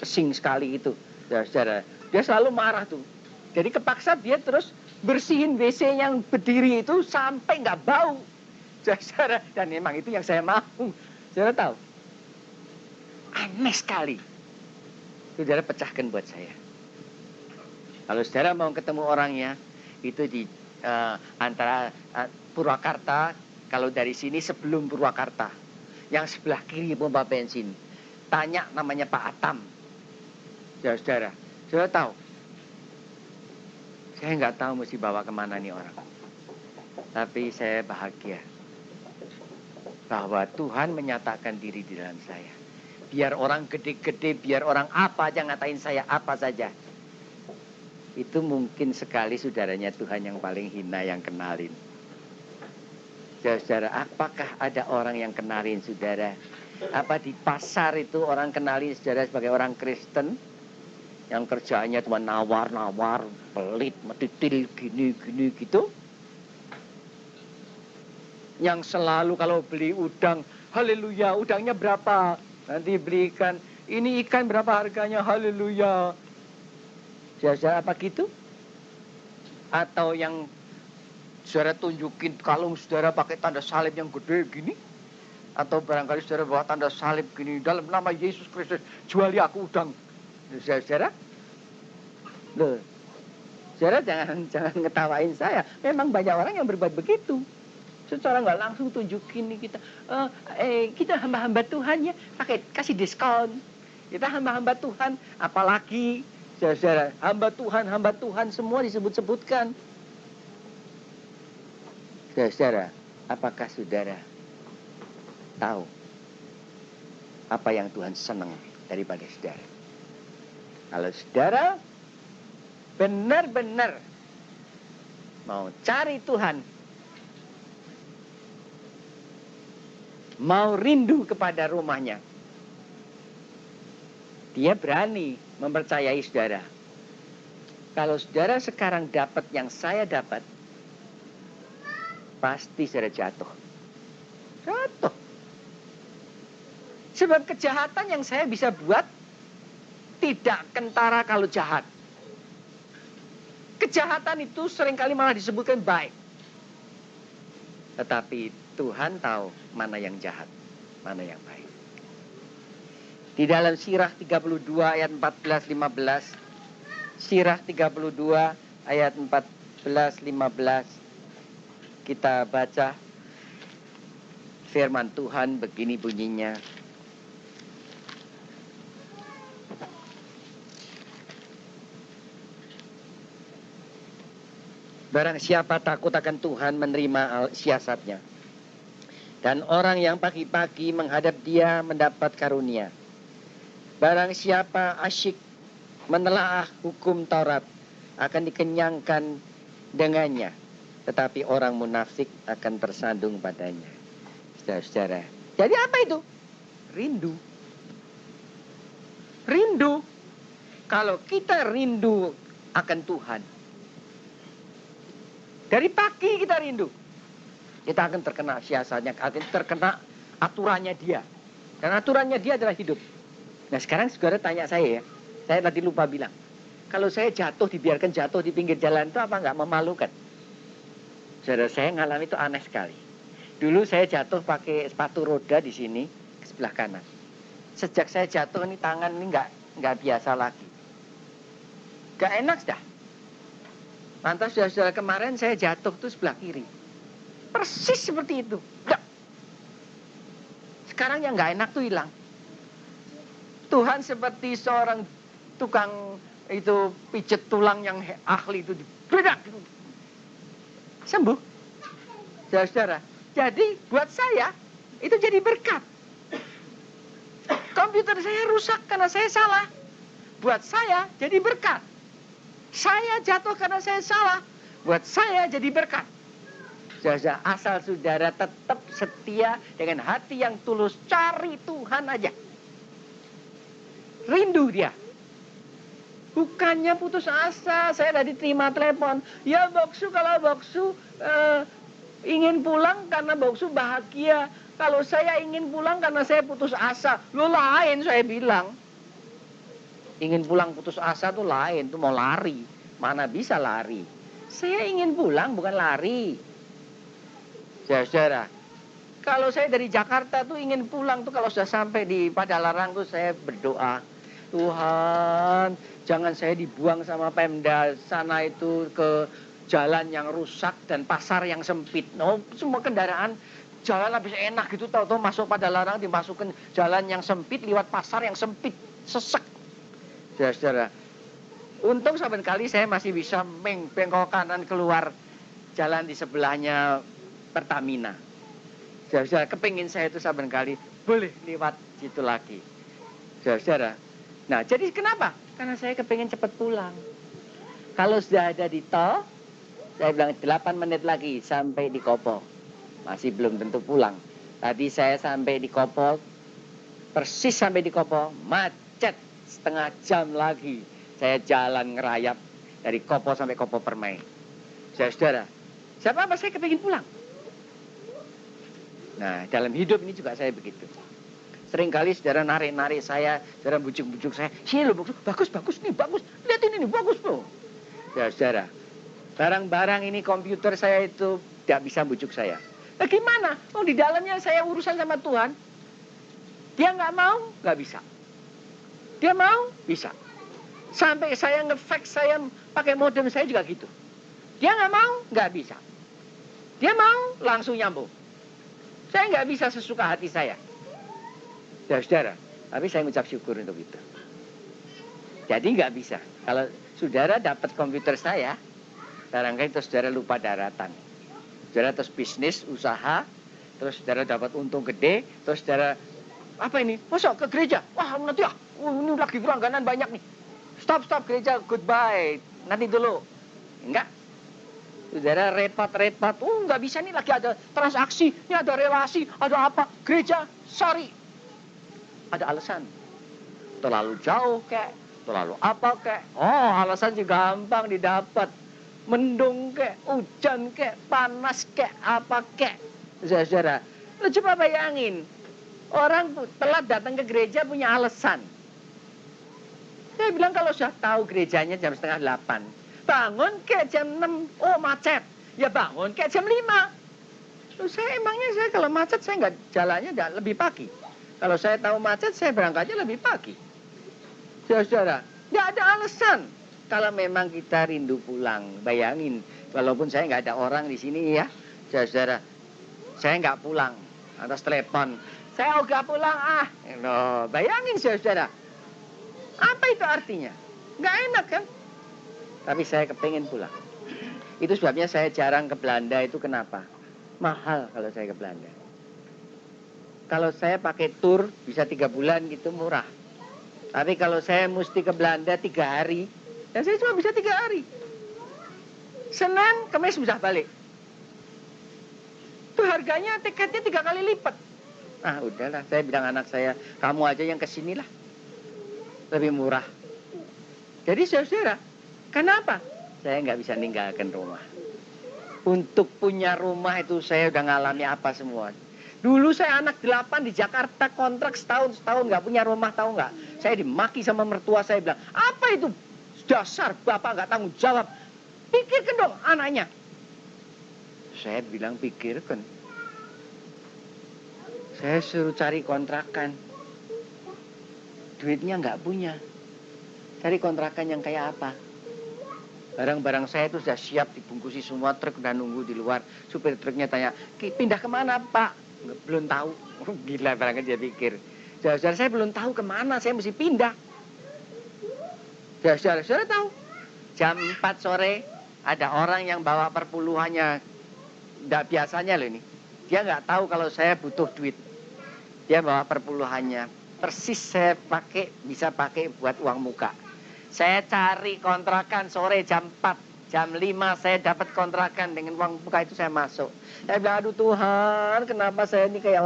pesing sekali itu. Ya, saudara, dia selalu marah tuh. Jadi kepaksa dia terus bersihin WC yang berdiri itu sampai nggak bau. Saudara, dan memang itu yang saya mau. Saudara tahu? Aneh sekali. Saudara pecahkan buat saya. Kalau saudara mau ketemu orangnya, itu di antara Purwakarta, kalau dari sini sebelum Purwakarta, yang sebelah kiri pompa bensin. Tanya namanya Pak Atam. Saudara, saudara tahu? Saya nggak tahu mesti bawa kemana nih orang. Tapi saya bahagia bahwa Tuhan menyatakan diri di dalam saya. Biar orang gede-gede, biar orang apa aja ngatain saya apa saja. Itu mungkin sekali saudaranya Tuhan yang paling hina yang kenalin. Saudara, apakah ada orang yang kenalin saudara? Apa di pasar itu orang kenalin saudara sebagai orang Kristen? Yang kerjaannya cuma nawar-nawar, pelit, metitil, gini-gini gitu. Yang selalu kalau beli udang, haleluya, udangnya berapa? Nanti belikan, ini ikan berapa harganya, haleluya. Saudara apa gitu? Atau yang saudara tunjukin kalung saudara pakai tanda salib yang gede gini? Atau barangkali saudara bawa tanda salib gini, dalam nama Yesus Kristus, juali aku udang. Saudara, loh, saudara jangan ngetawain saya. Memang banyak orang yang berbuat begitu. Secara nggak langsung tunjukin nih kita hamba-hamba Tuhan ya, kasih diskon. Kita hamba-hamba Tuhan, apalagi saudara, hamba Tuhan semua disebut-sebutkan. Saudara, apakah saudara tahu apa yang Tuhan senang daripada saudara? Kalau saudara benar-benar mau cari Tuhan, mau rindu kepada rumahnya, dia berani mempercayai saudara. Kalau saudara sekarang dapat yang saya dapat, pasti saudara jatuh. Jatuh. Sebab kejahatan yang saya bisa buat tidak kentara kalau jahat. Kejahatan itu seringkali malah disebutkan baik. Tetapi Tuhan tahu mana yang jahat, mana yang baik. Di dalam Sirah 32 ayat 14-15. Sirah 32 ayat 14-15. Kita baca firman Tuhan begini bunyinya. Barang siapa takut akan Tuhan menerima siasatnya. Dan orang yang pagi-pagi menghadap dia mendapat karunia. Barang siapa asyik menelaah hukum Taurat akan dikenyangkan dengannya. Tetapi orang munafik akan tersandung padanya. Saudara-saudara. Jadi apa itu? Rindu. Rindu. Kalau kita rindu akan Tuhan, dari pagi kita rindu, kita akan terkena siasatnya, akan terkena aturannya dia. Dan aturannya dia adalah hidup. Nah sekarang saudara tanya saya ya, saya tadi lupa bilang, kalau saya jatuh, dibiarkan jatuh di pinggir jalan itu apa nggak memalukan? Saudara, saya ngalami itu aneh sekali. Dulu saya jatuh pakai sepatu roda di sini, ke sebelah kanan. Sejak saya jatuh ini tangan ini nggak biasa lagi. Nggak enak dah. Lantas saudara kemarin saya jatuh tuh sebelah kiri. Persis seperti itu. Nggak. Sekarang yang nggak enak tuh hilang. Tuhan seperti seorang tukang itu pijet tulang yang ahli itu dibredak gitu. Sembuh. Saudara. Jadi buat saya itu jadi berkat. Komputer saya rusak karena saya salah. Buat saya jadi berkat. Saya jatuh karena saya salah. Buat saya jadi berkat. Saudara, asal saudara tetap setia dengan hati yang tulus, cari Tuhan aja. Rindu dia. Bukannya putus asa. Saya tadi terima telepon. Ya Boksu, kalau Boksu ingin pulang karena Boksu bahagia. Kalau saya ingin pulang karena saya putus asa. Lo lain saya bilang. Ingin pulang putus asa tuh lain. Tuh mau lari. Mana bisa lari. Saya ingin pulang bukan lari. Saudara, kalau saya dari Jakarta tuh ingin pulang tuh kalau sudah sampai di Padalarang tuh saya berdoa, Tuhan jangan saya dibuang sama Pemda sana itu ke jalan yang rusak dan pasar yang sempit. No, semua kendaraan jalan habis enak gitu, tahu-tahu masuk Padalarang dimasukin jalan yang sempit lewat pasar yang sempit, sesek. Saudara, untung saben kali saya masih bisa bengkok kanan keluar jalan di sebelahnya Pertamina. Saudara, kepingin saya itu saben kali boleh lewat situ lagi. Saudara. Nah, jadi kenapa? Karena saya kepingin cepat pulang. Kalau sudah ada di tol, saya bilang 8 menit lagi sampai di Kopo. Masih belum tentu pulang. Tadi saya sampai di Kopo, persis sampai di Kopo, macet setengah jam lagi. Saya jalan ngerayap dari Kopo sampai Kopo Permai. Saudara, siapa saya kepingin pulang. Nah, dalam hidup ini juga saya begitu. Seringkali saudara narik-narik saya, saudara bujuk-bujuk saya. Sini loh, bagus, nih, bagus. Lihat ini nih, bagus loh. Ya, saudara, barang-barang ini komputer saya itu tidak bisa bujuk saya. Nah, gimana? Oh, di dalamnya saya urusan sama Tuhan. Dia nggak mau, nggak bisa. Dia mau, bisa. Sampai saya nge-fax saya pakai modem saya juga gitu. Dia nggak mau, nggak bisa. Dia mau, langsung nyambung. Saya nggak bisa sesuka hati saya. Ya saudara, tapi saya mengucap syukur untuk itu. Jadi nggak bisa. Kalau saudara dapat komputer saya, barangkali terus saudara lupa daratan. Saudara terus bisnis, usaha, terus saudara dapat untung gede, terus saudara, apa ini? Masa ke gereja? Wah nanti ya, ini lagi langganan banyak nih. Stop gereja, goodbye. Nanti dulu. Enggak. Saudara repot. Nggak bisa nih, lagi ada transaksi, ini ada relasi, ada apa. Gereja, sorry. Ada alasan. Terlalu jauh kek, terlalu apa kek. Oh, alasan sih gampang didapat. Mendung kek, hujan kek, panas kek, apa kek. Saudara, lu coba bayangin. Orang telat datang ke gereja punya alasan. Saya bilang kalau sudah tahu gerejanya jam 7:30. Bangun ke jam 6, oh macet. Ya bangun ke jam 5. Loh, saya kalau macet saya nggak jalannya lebih pagi. Kalau saya tahu macet saya berangkatnya lebih pagi. Saudara, nggak ada alasan. Kalau memang kita rindu pulang, bayangin. Walaupun saya nggak ada orang di sini ya, saudara, saya nggak pulang atas telepon. Saya nggak pulang no, bayangin saudara. Apa itu artinya? Nggak enak kan? Tapi saya kepengen pulang. Itu sebabnya saya jarang ke Belanda itu kenapa? Mahal kalau saya ke Belanda. Kalau saya pakai tur bisa 3 bulan gitu murah. Tapi kalau saya mesti ke Belanda 3 hari, dan saya cuma bisa 3 hari. Senin, Kamis bisa balik. Itu harganya tiketnya 3 kali lipat. Ah udahlah, saya bilang anak saya, kamu aja yang kesinilah. Lebih murah. Jadi saudara, kenapa? Saya nggak bisa ninggalkan rumah. Untuk punya rumah itu saya udah ngalami apa semua. Dulu saya anak 8 di Jakarta, kontrak setahun nggak punya rumah, tahu nggak? Saya dimaki sama mertua saya, bilang, apa itu? Dasar bapak nggak tanggung jawab. Pikirkan dong anaknya. Saya bilang pikirkan. Saya suruh cari kontrakan. Duitnya nggak punya. Cari kontrakan yang kayak apa? Barang-barang saya itu sudah siap dibungkusi semua, truk udah nunggu di luar. Supir truknya tanya, pindah kemana Pak? Belum tahu. Gila barangkali dia pikir. Saudara saya belum tahu kemana saya mesti pindah. Saudara tahu. Jam 4 sore ada orang yang bawa perpuluhannya. Tidak biasanya loh ini. Dia nggak tahu kalau saya butuh duit. Dia bawa perpuluhannya. Persis saya bisa pakai buat uang muka. Saya cari kontrakan sore jam 4. Jam 5 saya dapat kontrakan dengan uang muka itu saya masuk. Saya bilang, aduh Tuhan, kenapa saya ini kayak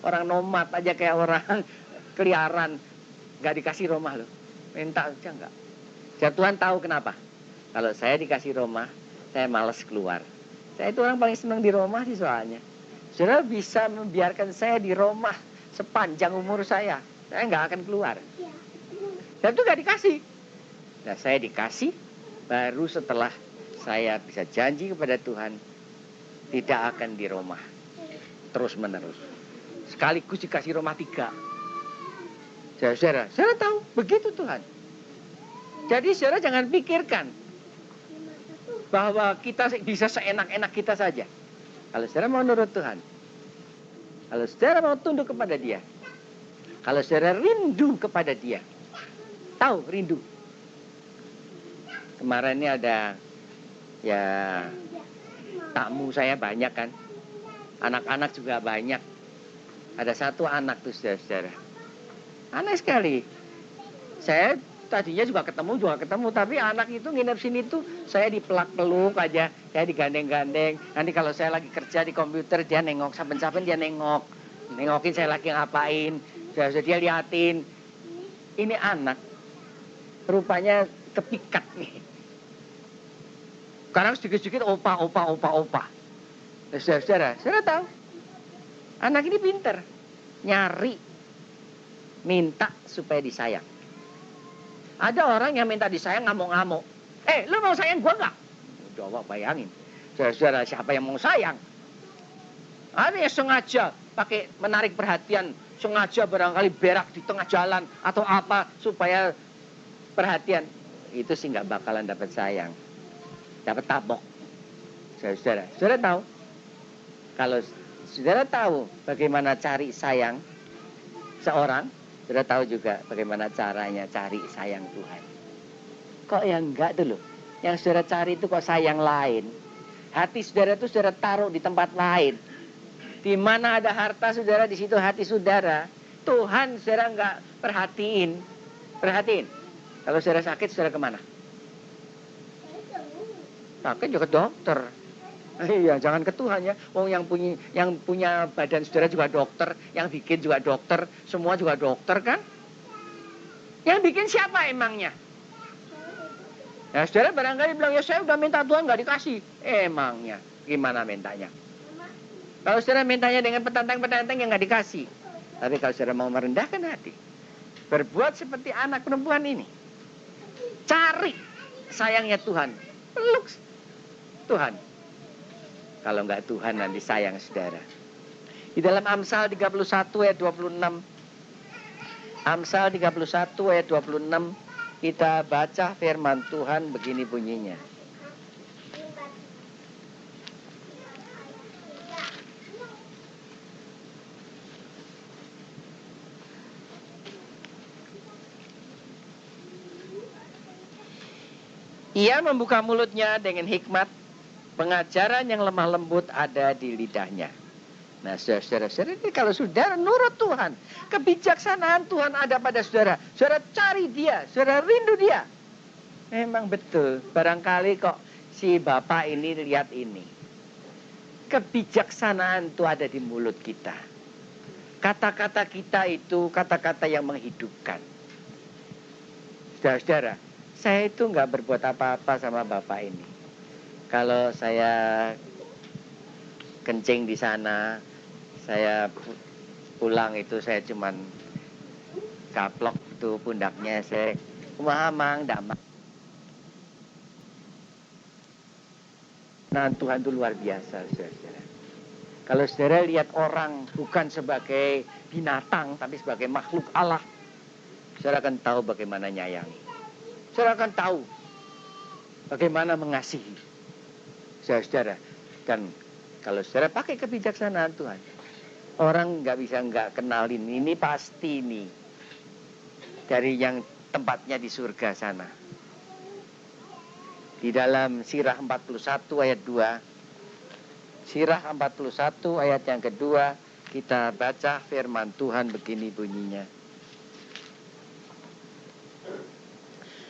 orang nomad aja, kayak orang keliaran. Nggak dikasih rumah loh. Minta aja nggak. Jadi Tuhan tahu kenapa. Kalau saya dikasih rumah, saya malas keluar. Saya itu orang paling senang di rumah sih soalnya. Saudara bisa membiarkan saya di rumah sepanjang umur saya nggak akan keluar. Dan itu nggak dikasih. Nah saya dikasih, baru setelah saya bisa janji kepada Tuhan, tidak akan di rumah terus menerus. Sekaligus dikasih rumah 3. Saudara tahu, begitu Tuhan. Jadi saudara jangan pikirkan bahwa kita bisa seenak-enak kita saja. Kalau saudara mau nurut Tuhan, kalau saudara mau tunduk kepada Dia, kalau saudara rindu kepada Dia, tahu rindu. Kemarin ini ada ya tamu saya banyak kan, anak-anak juga banyak. Ada satu anak tuh saudara, aneh sekali. Saya tadinya juga ketemu, tapi anak itu nginep sini tuh saya dipelak-peluk aja, saya digandeng-gandeng. Nanti kalau saya lagi kerja di komputer dia nengok, saben-saben dia nengokin saya lagi ngapain. Dia liatin. Ini anak rupanya kepikat nih. Karena sedikit-sedikit opa. Saudara tahu, anak ini pinter, nyari, minta supaya disayang. Ada orang yang minta disayang ngamuk-ngamuk. Lu mau sayang gua nggak? Coba bayangin, saudara siapa yang mau sayang? Ada yang sengaja pakai menarik perhatian, sengaja barangkali berak di tengah jalan atau apa supaya perhatian. Itu sih nggak bakalan dapat sayang, dapat tabok. Saudara tahu, kalau saudara tahu bagaimana cari sayang seorang, saudara tahu juga bagaimana caranya cari sayang Tuhan. Kok yang enggak dulu, yang saudara cari itu kok sayang lain. Hati saudara itu saudara taruh di tempat lain. Di mana ada harta saudara, di situ hati saudara. Tuhan saudara nggak perhatiin. Kalau saudara sakit, saudara kemana? Sakit juga ke dokter. Iya, jangan ke Tuhan ya. Yang punya badan saudara juga dokter, yang bikin juga dokter, semua juga dokter kan? Yang bikin siapa emangnya? Ya saudara barangkali bilang, ya saya udah minta Tuhan nggak dikasih. Emangnya gimana mintanya? Kalau saudara mintanya dengan petantang-petantang yang nggak dikasih. Tapi kalau saudara mau merendahkan hati, berbuat seperti anak perempuan ini, cari sayangnya Tuhan, peluk Tuhan. Kalau nggak Tuhan nanti sayang saudara. Di dalam Amsal 31 ayat 26, Amsal 31 ayat 26, kita baca firman Tuhan begini bunyinya. Ia membuka mulutnya dengan hikmat, pengajaran yang lemah lembut ada di lidahnya. Nah saudara-saudara, ini kalau saudara nurut Tuhan, kebijaksanaan Tuhan ada pada saudara. Saudara cari Dia, saudara rindu Dia. Memang betul, barangkali kok si Bapak ini lihat ini. Kebijaksanaan itu ada di mulut kita. Kata-kata kita itu kata-kata yang menghidupkan. Saudara-saudara, saya itu nggak berbuat apa-apa sama Bapak ini. Kalau saya kencing di sana, Saya pulang itu saya cuman kaplok tuh pundaknya, saya mamang damang. Nah, Tuhan itu luar biasa, saudara. Kalau saudara lihat orang bukan sebagai binatang, tapi sebagai makhluk Allah, saudara akan tahu bagaimana nyayangi. Saudara akan tahu bagaimana mengasihi saudara. Dan kalau saudara pakai kebijaksanaan Tuhan, orang nggak bisa nggak kenalin, ini pasti nih dari yang tempatnya di surga sana. Di dalam Sirah 41 ayat 2, Sirah 41 ayat yang kedua, kita baca firman Tuhan begini bunyinya.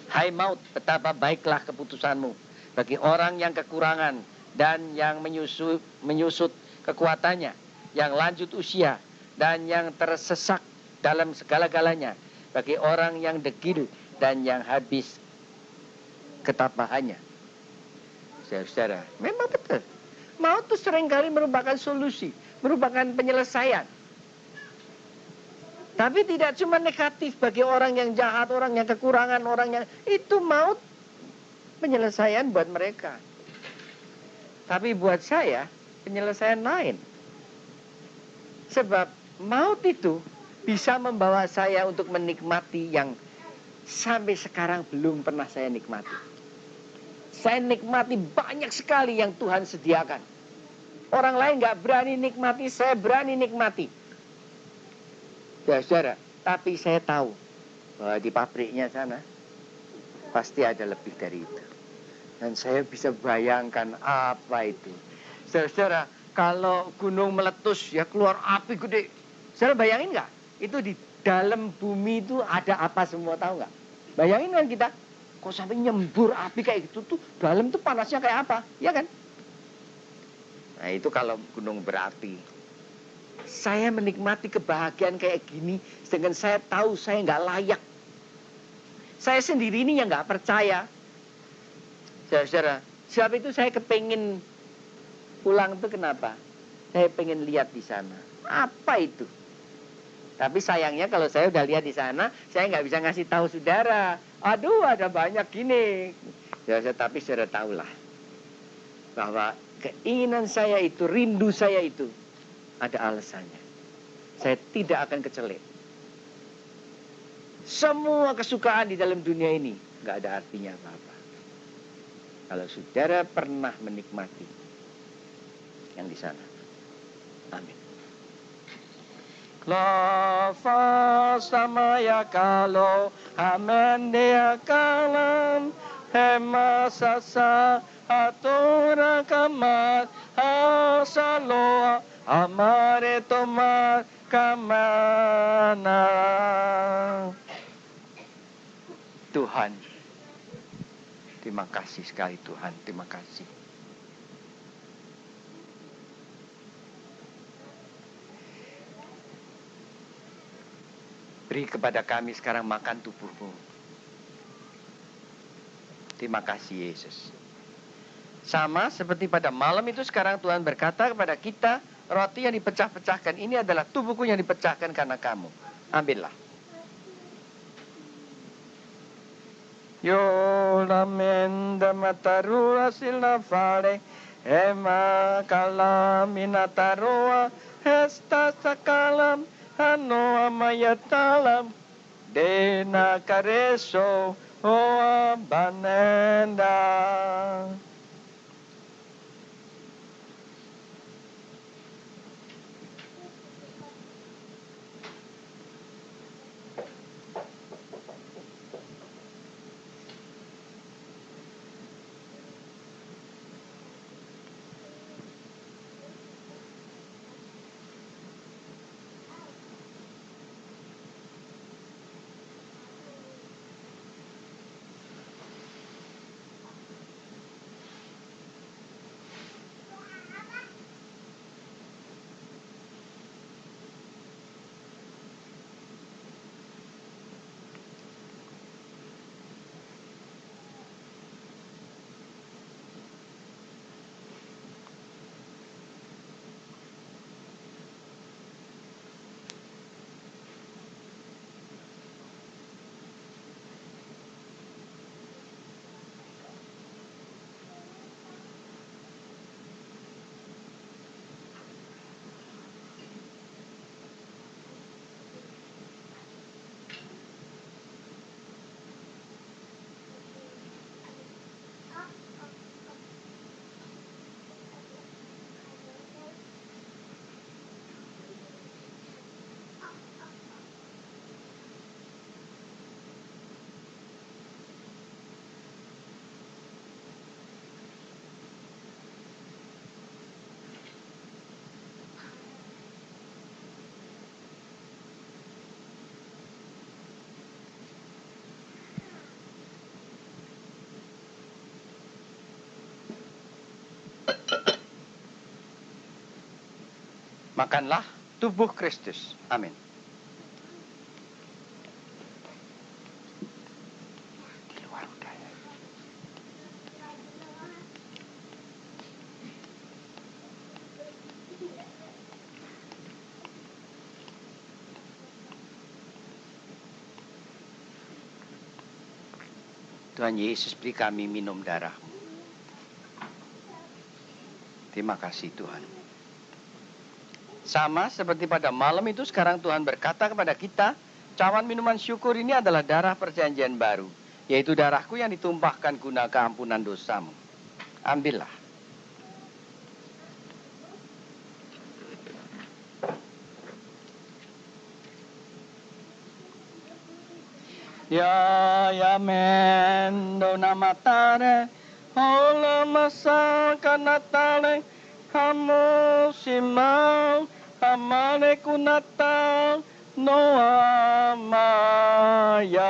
Hai maut, betapa baiklah keputusanmu bagi orang yang kekurangan dan yang menyusut kekuatannya, yang lanjut usia dan yang tersesak dalam segala-galanya, bagi orang yang degil dan yang habis ketabahannya. Saudara, memang betul. Maut itu seringkali merupakan solusi, merupakan penyelesaian. Tapi tidak cuma negatif bagi orang yang jahat, orang yang kekurangan, orang yang itu maut penyelesaian buat mereka. Tapi buat saya penyelesaian lain. Sebab maut itu bisa membawa saya untuk menikmati yang sampai sekarang belum pernah saya nikmati. Saya nikmati banyak sekali yang Tuhan sediakan. Orang lain gak berani nikmati, saya berani nikmati. Ya saudara, tapi saya tahu bahwa di pabriknya sana pasti ada lebih dari itu. Dan saya bisa bayangkan apa itu. Saudara, kalau gunung meletus ya keluar api gede. Saudara bayangin gak? Itu di dalam bumi itu ada apa semua, tahu gak? Bayangin kan kita, kok sampai nyembur api kayak gitu tuh, dalam tuh panasnya kayak apa, ya kan? Nah itu kalau gunung berapi. Saya menikmati kebahagiaan kayak gini dengan saya tahu saya nggak layak. Saya sendiri ini yang nggak percaya. Saudara, sebab itu saya kepingin pulang tuh kenapa? Saya pengen lihat di sana. Apa itu? Tapi sayangnya kalau saya udah lihat di sana, saya nggak bisa ngasih tahu saudara. Aduh, ada banyak gini. Ya, tapi saudara tahulah bahwa keinginan saya itu, rindu saya itu, ada alasannya. Saya tidak akan kecelek. Semua kesukaan di dalam dunia ini nggak ada artinya apa-apa. Kalau saudara pernah menikmati yang di sana. Amin. Lava samaya kalo amendia kalam hema sasa atura kamar asaloa amare tomar kamana. Tuhan, terima kasih sekali Tuhan, terima kasih. Beri kepada kami sekarang makan tubuh-Mu. Terima kasih Yesus. Sama seperti pada malam itu sekarang Tuhan berkata kepada kita, roti yang dipecah-pecahkan ini adalah tubuhku yang dipecahkan karena kamu. Ambillah. Yo lamenda matarua silafare ema kalaminatarua hesta sakalam ano amayatalam dena kareso oa banenda. Makanlah tubuh Kristus. Amin. Di luar udara. Tuhan Yesus, beri kami minum darah-Mu. Terima kasih Tuhan. Sama seperti pada malam itu, sekarang Tuhan berkata kepada kita, cawan minuman syukur ini adalah darah perjanjian baru, yaitu darahku yang ditumpahkan guna keampunan dosamu. Ambillah. Ya men dona matare, hola masa kanatale, kamu simau, amane kunata, noa mayam.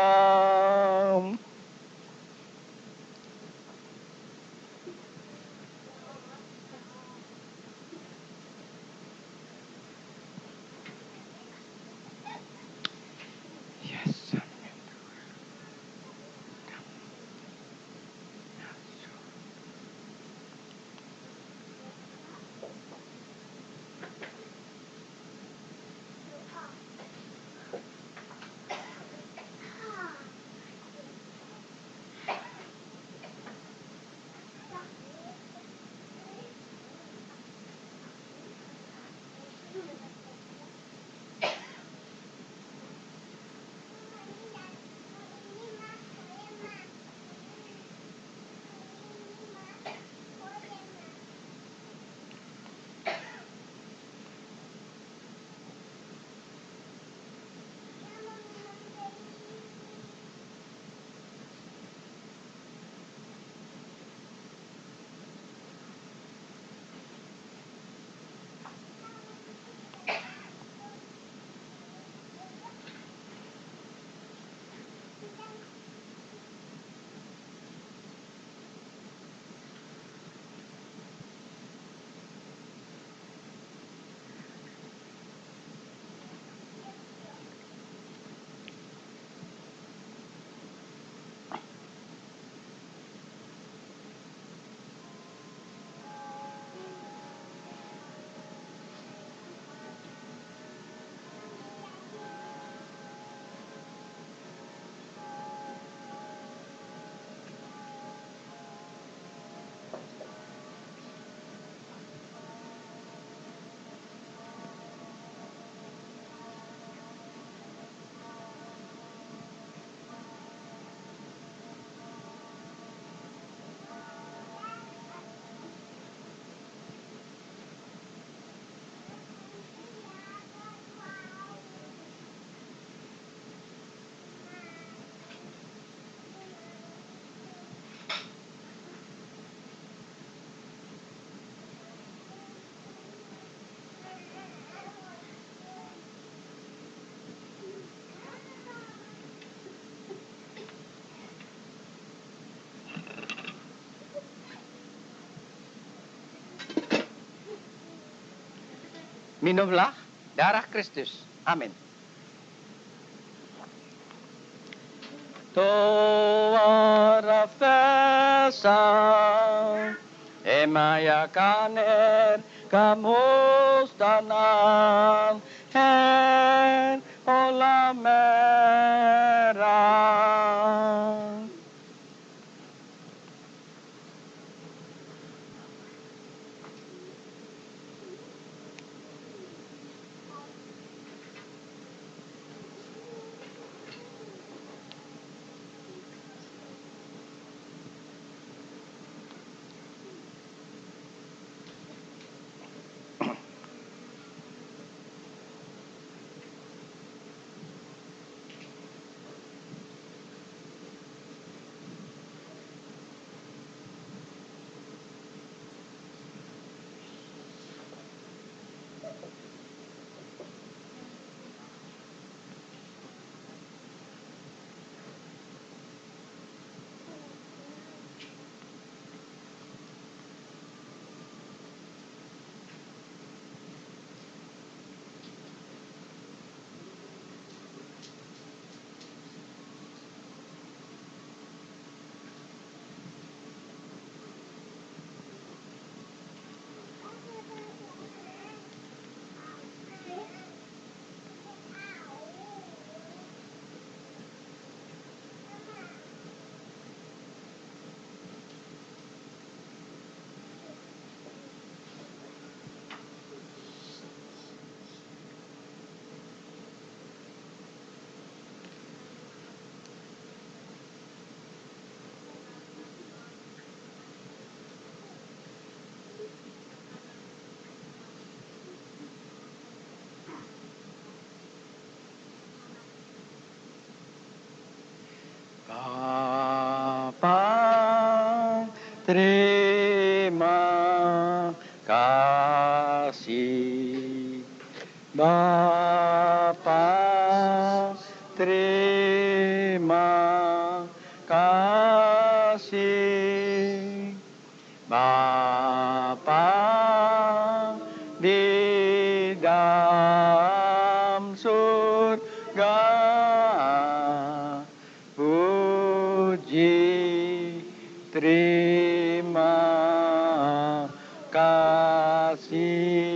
Minumlah darah Kristus. Amin. Toara fesa, emaya kaner, kamus tanan, hen ola merah. Bapa, terima kasih. Bapa di dalam surga, puji terima kasih.